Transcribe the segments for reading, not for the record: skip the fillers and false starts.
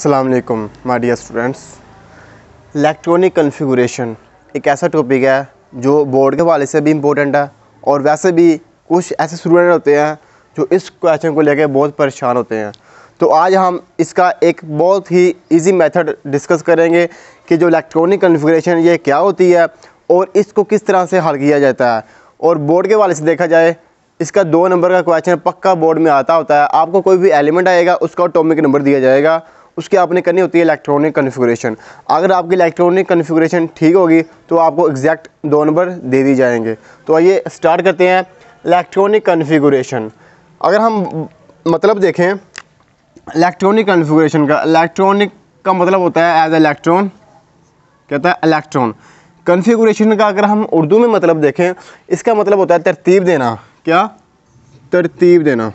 अस्सलाम वालेकुम my dear students. Electronic configuration एक ऐसा टॉपिक है जो बोर्ड के हवाले से भी इम्पोर्टेंट है और वैसे भी कुछ ऐसे स्टूडेंट होते हैं जो इस क्वेश्चन को लेकर बहुत परेशान होते हैं। तो आज हम इसका एक बहुत ही इजी मेथड डिस्कस करेंगे कि जो इलेक्ट्रॉनिक कॉन्फ़िगरेशन ये क्या होती है और इसको किस तरह से हल किया जाता है। और बोर्ड के हवाले से देखा जाए इसका 2 नंबर का क्वेश्चन पक्का बोर्ड में आता होता है। आपको कोई भी एलिमेंट आएगा उसका एटॉमिक नंबर दिया जाएगा, उसकी आपने करनी होती है इलेक्ट्रॉनिक कॉन्फ़िगरेशन। अगर आपकी इलेक्ट्रॉनिक कॉन्फ़िगरेशन ठीक होगी तो आपको एग्जैक्ट 2 नंबर दे दी जाएंगे। तो आइए स्टार्ट करते हैं इलेक्ट्रॉनिक कॉन्फ़िगरेशन। अगर हम मतलब देखें इलेक्ट्रॉनिक कॉन्फ़िगरेशन का, इलेक्ट्रॉनिक का मतलब होता है एज इलेक्ट्रॉन, कहता है इलेक्ट्रॉन। कॉन्फ़िगरेशन का अगर हम उर्दू में मतलब देखें इसका मतलब होता है तरतीब देना। क्या? तरतीब देना।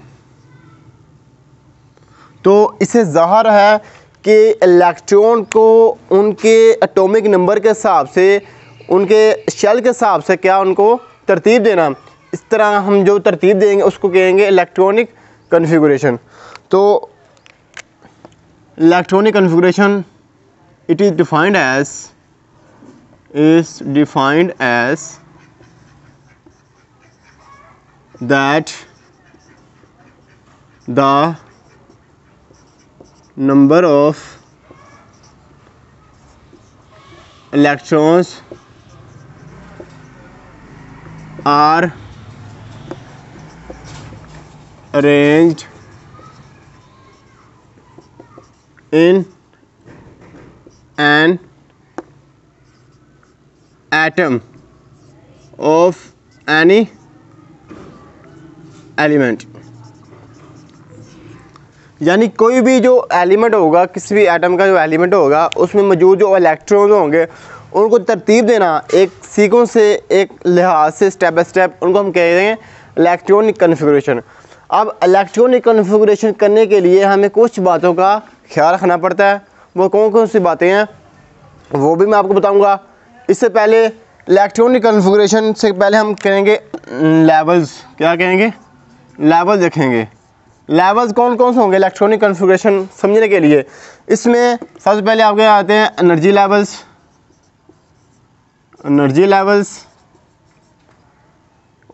तो इससे ज़ाहिर है कि इलेक्ट्रॉन को उनके एटॉमिक नंबर के हिसाब से, उनके शेल के हिसाब से क्या उनको तरतीब देना। इस तरह हम जो तरतीब देंगे उसको कहेंगे इलेक्ट्रॉनिक कॉन्फ़िगरेशन। तो electronic configuration it is defined as that the number of electrons are arranged in an atom of any element. यानी कोई भी जो एलिमेंट होगा, किसी भी एटम का जो एलिमेंट होगा उसमें मौजूद जो इलेक्ट्रॉन होंगे उनको तरतीब देना एक सीक्वेंस से, एक लिहाज से, स्टेप बाय स्टेप, उनको हम कह रहे हैं इलेक्ट्रॉनिक कॉन्फ़िगरेशन। अब इलेक्ट्रॉनिक कॉन्फ़िगरेशन करने के लिए हमें कुछ बातों का ख्याल रखना पड़ता है। वो कौन कौन सी बातें हैं वो भी मैं आपको बताऊँगा। इससे पहले इलेक्ट्रॉनिक कॉन्फ़िगरेशन से पहले हम कहेंगे लेवल्स। क्या कहेंगे? लेवल देखेंगे। लेवल्स कौन कौन से होंगे इलेक्ट्रॉनिक कॉन्फ़िगरेशन समझने के लिए। इसमें सबसे पहले आपके आते हैं एनर्जी लेवल्स। एनर्जी लेवल्स,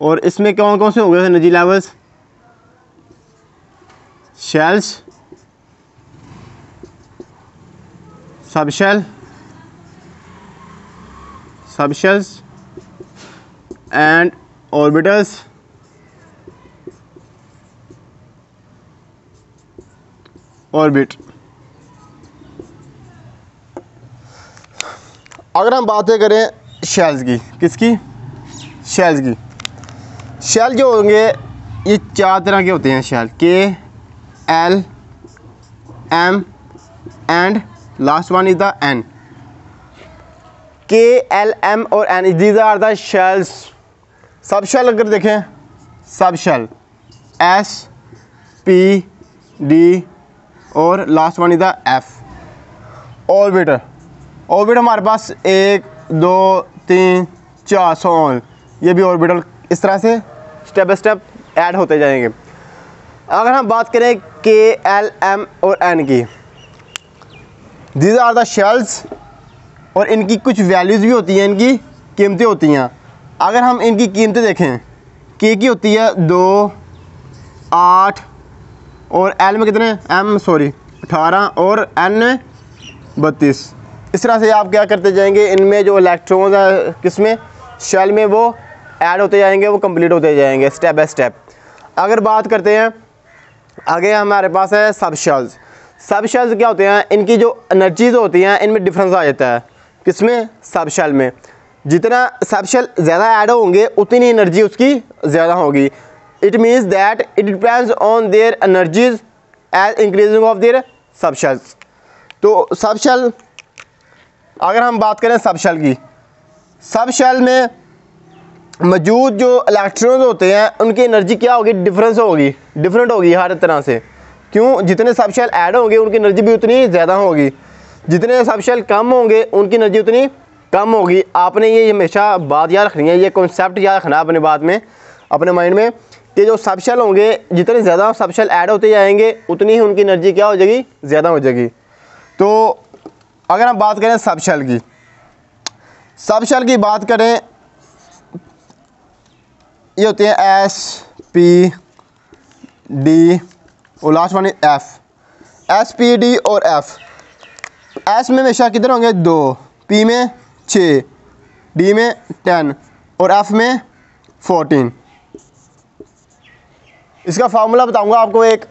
और इसमें कौन कौन से होंगे energy levels? Shells, subshell, subshells and orbitals. Orbit. अगर हम बातें करें शेल्स की, किसकी? शेल्स की। शेल जो होंगे ये 4 तरह के होते हैं shell. K, L, M and last one is the N. K, L, M और N, these are the shells. Subshell अगर देखें, subshell S, P, D और last one is the F. Orbiter, orbit हमारे पास 1 2 3 4 100, ये भी orbital इस तरह से स्टेप बाय स्टेप ऐड होते जाएंगे। अगर हम बात करें के, एल, एम और एन की, दीज आर द शेल्स और इनकी कुछ वैल्यूज़ भी होती हैं, इनकी कीमतें होती हैं। अगर हम इनकी कीमतें देखें, के की होती है 2, 8 और एल में कितने? 18 और एन में 32। इस तरह से आप क्या करते जाएंगे, इनमें जो इलेक्ट्रॉन है किसमें? शेल में, वो ऐड होते जाएंगे, वो कंप्लीट होते जाएंगे स्टेप बाय स्टेप। अगर बात करते हैं आगे हमारे पास है सब शेल्स। सब शेल्स क्या होते हैं? इनकी जो एनर्जीज होती हैं इनमें डिफरेंस आ जाता है। किसमें? सब शेल में। जितना सब शेल ज़्यादा ऐड होंगे उतनी एनर्जी उसकी ज़्यादा होगी। It means that it depends on their energies as increasing of their sub shells. तो सब शेल, अगर हम बात करें सब शेल की, सब शेल में मौजूद जो इलेक्ट्रॉन होते हैं उनकी एनर्जी क्या होगी? डिफरेंस होगी, डिफरेंट होगी हर तरह से। क्यों? जितने सब शेल ऐड होंगे उनकी एनर्जी भी उतनी ज़्यादा होगी, जितने सब शेल कम होंगे उनकी एनर्जी उतनी कम होगी। आपने ये हमेशा बात याद रखनी है, ये कॉन्सेप्ट याद रखना अपने बाद में, अपने माइंड में, कि जो सबशेल होंगे जितने ज़्यादा सबशेल ऐड होते जाएंगे उतनी ही उनकी एनर्जी क्या हो जाएगी? ज़्यादा हो जाएगी। तो अगर हम बात करें सब शेल की, सब शेल की बात करें, ये होते हैं एस पी डी और last one F. S P D और एफ, एस में हमेशा कितने होंगे 2, पी में 6, डी में 10 और एफ में 14। इसका फार्मूला बताऊंगा आपको, एक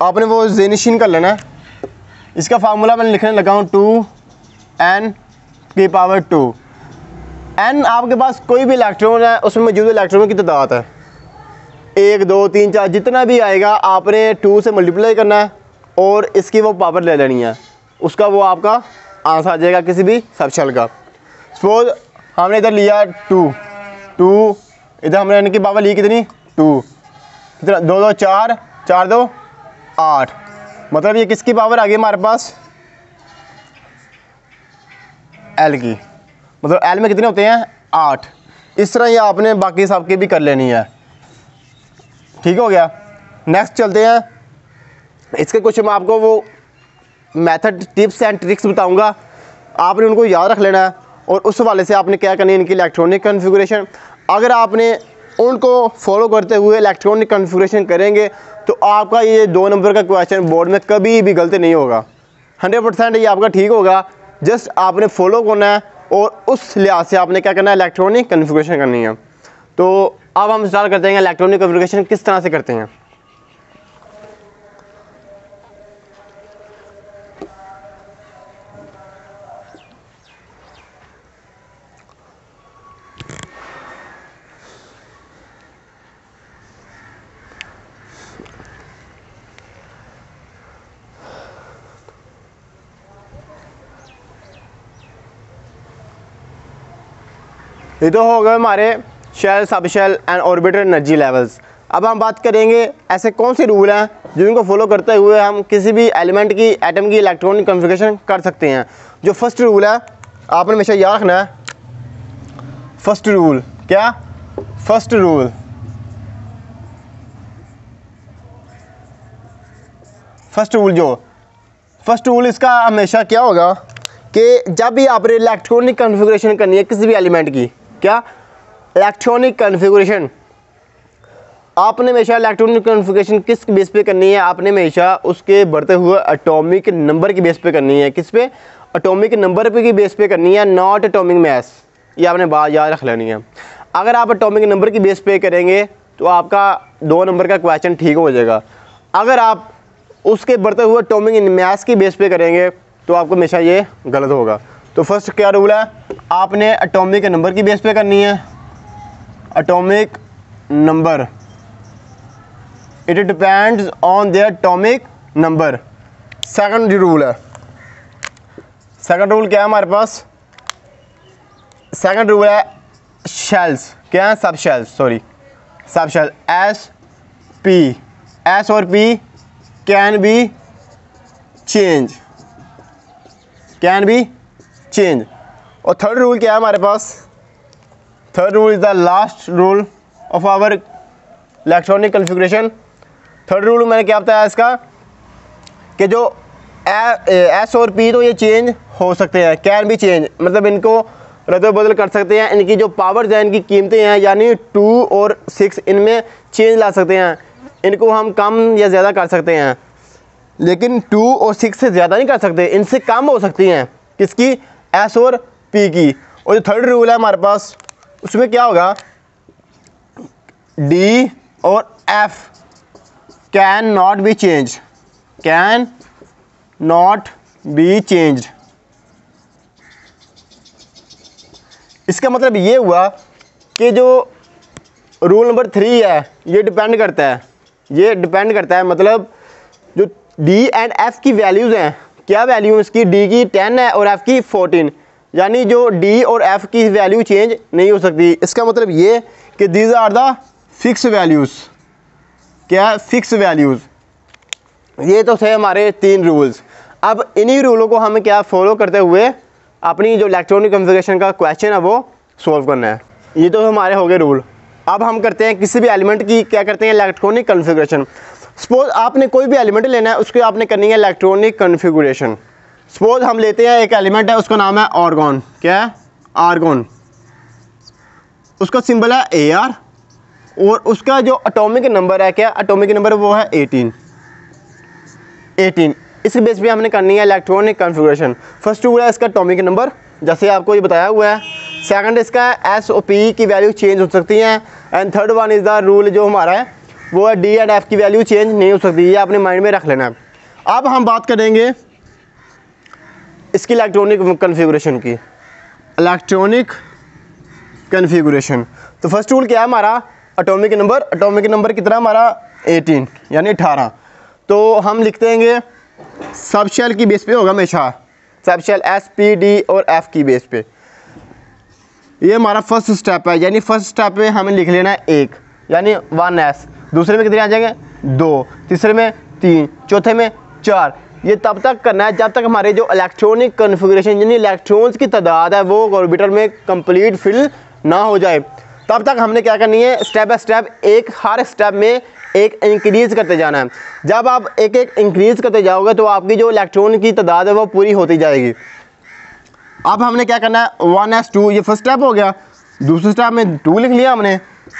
आपने वो जेनिशिन कर लेना है। इसका फार्मूला मैंने लिखने लगा हूँ 2n की पावर 2। n आपके पास कोई भी इलेक्ट्रॉन है उसमें मौजूद इलेक्ट्रॉनों की तादाद है, 1 2 3 4 जितना भी आएगा आपने 2 से मल्टीप्लाई करना है और इसकी वो पावर ले लेनी है, उसका वो आपका आंसर आ जाएगा किसी भी सब शेल का। सपोज हमने इधर लिया 2, इधर हमने n की पावर ली कितनी 2, कितना 2 2 4 4 2 8, मतलब ये किसकी पावर आ गई हमारे पास L की, मतलब L में कितने होते हैं 8। इस तरह ये आपने बाकी सबके भी कर लेनी है। ठीक हो गया। नेक्स्ट चलते हैं, इसके कुछ मैं आपको वो मेथड टिप्स एंड ट्रिक्स बताऊंगा, आपने उनको याद रख लेना है और उस हवाले से आपने क्या करनी है इनकी इलेक्ट्रॉनिक कॉन्फ़िगरेशन। अगर आपने उनको फॉलो करते हुए इलेक्ट्रॉनिक कॉन्फ़िगरेशन करेंगे तो आपका ये 2 नंबर का क्वेश्चन बोर्ड में कभी भी गलत नहीं होगा, 100% ये आपका ठीक होगा। जस्ट आपने फॉलो करना है और उस लिहाज से आपने क्या करना है इलेक्ट्रॉनिक कॉन्फ़िगरेशन करनी है। तो अब हम स्टार्ट करते हैं इलेक्ट्रॉनिक कॉन्फ़िगरेशन किस तरह से करते हैं। ये तो हो गए हमारे shell, sub shell and orbital energy levels. अब हम बात करेंगे ऐसे कौन से रूल हैं जिनको फॉलो करते हुए हम किसी भी एलिमेंट की, एटम की इलेक्ट्रॉनिक कॉन्फ़िगरेशन कर सकते हैं। जो फर्स्ट रूल है आपने हमेशा याद रखना है, फर्स्ट रूल क्या, फर्स्ट रूल फर्स्ट रूल इसका हमेशा क्या होगा कि जब भी आपने इलेक्ट्रॉनिक कॉन्फ़िगरेशन करनी है किसी भी एलिमेंट की, क्या इलेक्ट्रॉनिक कॉन्फ़िगरेशन, आपने हमेशा इलेक्ट्रॉनिक कॉन्फ़िगरेशन किस बेस पे करनी है, आपने हमेशा उसके बढ़ते हुए एटॉमिक नंबर की बेस पे करनी है। किस पे, एटॉमिक नंबर पे की बेस पे करनी है, नॉट एटॉमिक मास। ये आपने बात याद रख लेनी है। अगर आप एटॉमिक नंबर की बेस पे करेंगे तो आपका 2 नंबर का क्वेश्चन ठीक हो जाएगा। अगर आप उसके बढ़ते हुए एटॉमिक मास की बेस पे करेंगे तो आपको हमेशा ये गलत होगा। तो फर्स्ट क्या रूल है, आपने एटॉमिक नंबर की बेस पे करनी है, atomic number, it depends on their atomic number. Second rule है, सेकंड रूल क्या है हमारे पास, सेकंड रूल है शेल्स, क्या है subshells, sorry subshell, S P, S और P can be change, can be change. और थर्ड रूल क्या है हमारे पास, third rule is the last rule of our electronic configuration. Third rule मैंने क्या बताया इसका कि जो एस और पी तो ये चेंज हो सकते हैं, कैन बी चेंज, मतलब इनको रद्द बदल कर सकते हैं, इनकी जो पावर्स हैं, इनकी कीमतें हैं, यानी 2 और 6 इनमें चेंज ला सकते हैं, इनको हम कम या ज़्यादा कर सकते हैं, लेकिन 2 और 6 से ज़्यादा नहीं कर सकते, इनसे कम हो सकती हैं, किसकी, एस और पी की। और जो थर्ड रूल है हमारे पास उसमें क्या होगा, डी और F can not be change, can not be change. इसका मतलब ये हुआ कि जो रूल नंबर 3 है ये डिपेंड करता है, ये डिपेंड करता है, मतलब जो डी एंड एफ की वैल्यूज़ हैं, क्या वैल्यू इसकी, डी की 10 है और एफ की 14, यानी जो डी और एफ की वैल्यू चेंज नहीं हो सकती। इसका मतलब ये कि these are the fix values, क्या फिक्स वैल्यूज़। ये तो थे हमारे 3 रूल्स। अब इन्हीं रूलों को हमें क्या फॉलो करते हुए अपनी जो इलेक्ट्रॉनिक कॉन्फ़िगरेशन का क्वेश्चन है वो सॉल्व करना है। ये तो हमारे हो गए रूल। अब हम करते हैं किसी भी एलिमेंट की क्या करते हैं, इलेक्ट्रॉनिक कॉन्फ़िगरेशन। सपोज आपने कोई भी एलिमेंट लेना है, उसकी आपने करनी है इलेक्ट्रॉनिक कॉन्फ़िगरेशन। सपोज हम लेते हैं एक एलिमेंट है, उसका नाम है आर्गॉन। क्या है? आर्गॉन। उसका सिंबल है AR और उसका जो एटॉमिक नंबर है, क्या एटॉमिक नंबर वो है 18। इस बेस पे हमने करनी है इलेक्ट्रॉनिक कॉन्फ़िगरेशन। फर्स्ट रूल है इसका एटॉमिक नंबर, जैसे आपको ये बताया हुआ है। सेकंड इसका SOP की वैल्यू चेंज हो सकती है। And third one is the rule जो हमारा है वो है D एंड F की वैल्यू चेंज नहीं हो सकती। ये आपने माइंड में रख लेना है। अब हम बात करेंगे इसकी इलेक्ट्रॉनिक कॉन्फ़िगरेशन की। इलेक्ट्रॉनिक कॉन्फ़िगरेशन, तो फर्स्ट रूल क्या है हमारा? एटॉमिक नंबर कितना हमारा? 18 यानी 18। तो हम लिखते हैं सब शेल की बेस पे होगा हमेशा, sub shell S P D और F की बेस पे। ये हमारा फर्स्ट स्टेप है, यानी फर्स्ट स्टेप में हमें लिख लेना है 1 यानी 1S। दूसरे में कितने आ जाएंगे? 2। तीसरे में 3। चौथे में 4। ये तब तक करना है जब तक हमारे जो इलेक्ट्रॉनिक कॉन्फ़िगरेशन यानी इलेक्ट्रॉन्स की तादाद है वो ऑर्बिटल में कंप्लीट फिल ना हो जाए। तब तक हमने क्या करनी है? Step by step her step में एक इंक्रीज़ करते जाना है। जब आप एक इंक्रीज़ करते जाओगे तो आपकी जो इलेक्ट्रॉन की तादाद है वो पूरी होती जाएगी। अब हमने क्या करना है? 1s2, ये फर्स्ट स्टेप हो गया। दूसरे स्टेप में 2 लिख लिया हमने,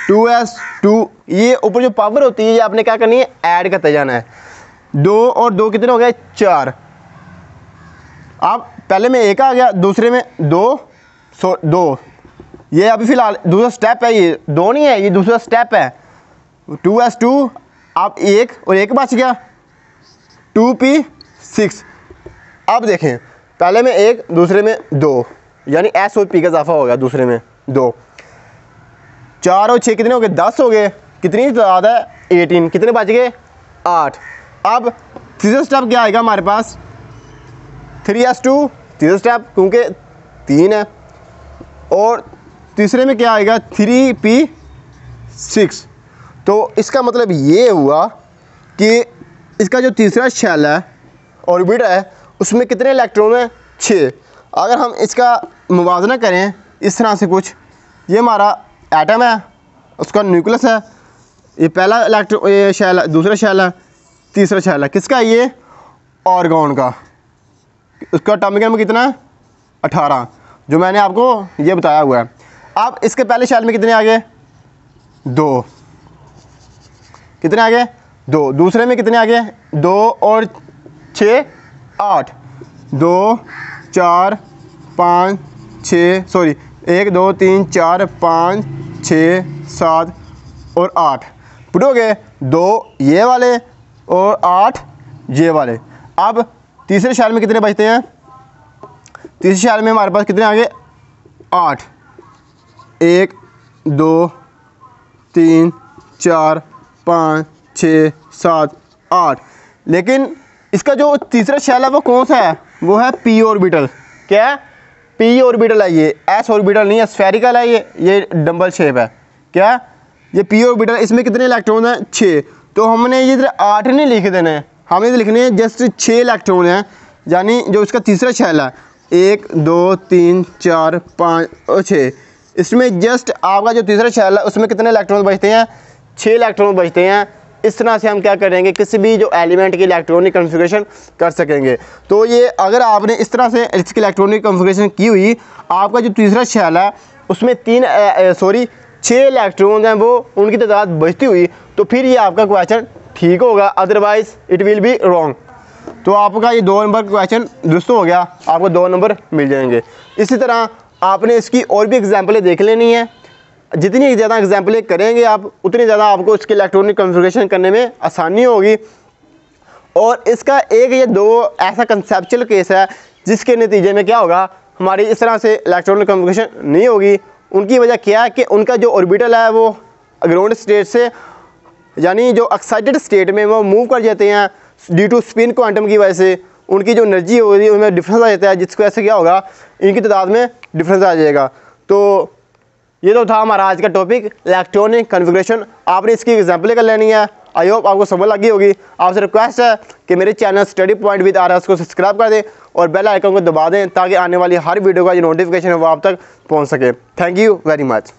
2s2। ये ऊपर जो पावर होती है ये आपने क्या करनी है? ऐड करते जाना है। 2 और 2 कितने हो गए? 4। अब पहले में 1 आ गया, दूसरे में 2। ये अभी फ़िलहाल दूसरा स्टेप है, ये 2 नहीं है, ये दूसरा स्टेप है। 2s2, अब 1 और 1 बच गया, 2p6। अब देखें पहले में 1 दूसरे में 2 यानी S और P का इजाफा हो गया, दूसरे में 2। 4 और 6 कितने हो गए? 10 हो गए। कितनी तादाद है? 18। कितने बच गए? 8। अब तीसरा स्टेप क्या आएगा हमारे पास? 3s2 तीसरा स्टेप, क्योंकि 3 है। और तीसरे में क्या आएगा? 3p6। तो इसका मतलब ये हुआ कि इसका जो तीसरा शेल है ऑर्बिट है उसमें कितने इलेक्ट्रॉन हैं? 6। अगर हम इसका मुवाजना करें इस तरह से कुछ, ये हमारा एटम है, उसका न्यूक्लियस है, ये पहला इलेक्ट्रॉन, ये शेल है, दूसरा शेल है, तीसरा शेल है। किसका? ये आर्गॉन का। उसका एटॉमिक नंबर कितना है? 18, जो मैंने आपको ये बताया हुआ है। अब इसके पहले शेल में कितने आ गए? 2। कितने आ गए? 2। दूसरे में कितने आ गए? 2 और 6 8। 2 4 5 6 सॉरी 1 2 3 4 5 6 7 और 8। पुट हो गए 2 ये वाले और 8 ये वाले। अब तीसरे शेल में कितने बचते हैं? तीसरे शेल में हमारे पास कितने आ गए? 8। 1 2 3 4 5 6 7 8। लेकिन इसका जो तीसरा शेल है वो कौन सा है? वो है p ऑर्बिटल। क्या है? p ऑर्बिटल है। ये s ऑर्बिटल नहीं है, स्फेरिकल है, ये डंबल शेप है। क्या? ये p ऑर्बिटल। इसमें कितने इलेक्ट्रॉन हैं? 6। तो हमने ये इधर 8 नहीं लिख देना है, हमें लिखने हैं जस्ट 6 इलेक्ट्रॉन हैं, यानी जो इसका तीसरा शेल है 1 2 3 4 5 और 6। इसमें जस्ट आपका जो तीसरा शेल है उसमें कितने इलेक्ट्रॉन बचते हैं? 6 इलेक्ट्रॉन बचते हैं। इस तरह से हम क्या करेंगे? किसी भी जो एलिमेंट की इलेक्ट्रॉनिक कॉन्फ़िगरेशन कर सकेंगे। तो ये अगर आपने इस तरह से इसकी इलेक्ट्रॉनिक कॉन्फ़िगरेशन की हुई, आपका जो तीसरा शेल है उसमें 6 इलेक्ट्रॉन हैं, वो उनकी तादाद बचती हुई, तो फिर ये आपका क्वेश्चन ठीक होगा, otherwise it will be wrong. तो आपका ये 2 नंबर क्वेश्चन दुरुस्त हो गया, आपको 2 नंबर मिल जाएंगे। इसी तरह आपने इसकी और भी एग्जाम्पलें देख लेनी है। जितनी ज़्यादा एग्जाम्पलें करेंगे आप, उतनी ज़्यादा आपको इसकी इलेक्ट्रॉनिक कॉन्फ़िगरेशन करने में आसानी होगी। और इसका एक ये 2 ऐसा कंसेप्चुअल केस है जिसके नतीजे में क्या होगा? हमारी इस तरह से इलेक्ट्रॉनिक कॉन्फ़िगरेशन नहीं होगी। उनकी वजह क्या है कि उनका जो ऑर्बिटल है वो ग्राउंड स्टेट से यानी जो एक्साइटेड स्टेट में वो मूव कर जाते हैं ड्यू टू स्पिन क्वांटम की वजह से। उनकी जो एनर्जी होगी है उनमें डिफरेंस आ जाता है, जिसकी वजह से क्या होगा? इनकी तादाद में डिफरेंस आ जाएगा। तो ये तो था हमारा आज का टॉपिक इलेक्ट्रॉनिक कॉन्फ़िगरेशन। आपने इसकी एग्जाम्पलें कर लेनी है। आई होप आपको समझ लगी होगी। आपसे रिक्वेस्ट है कि मेरे channel study point with RS को सब्सक्राइब कर दें और बेल आइकन को दबा दें ताकि आने वाली हर वीडियो का जो नोटिफिकेशन है वो आप तक पहुंच सके। Thank you very much.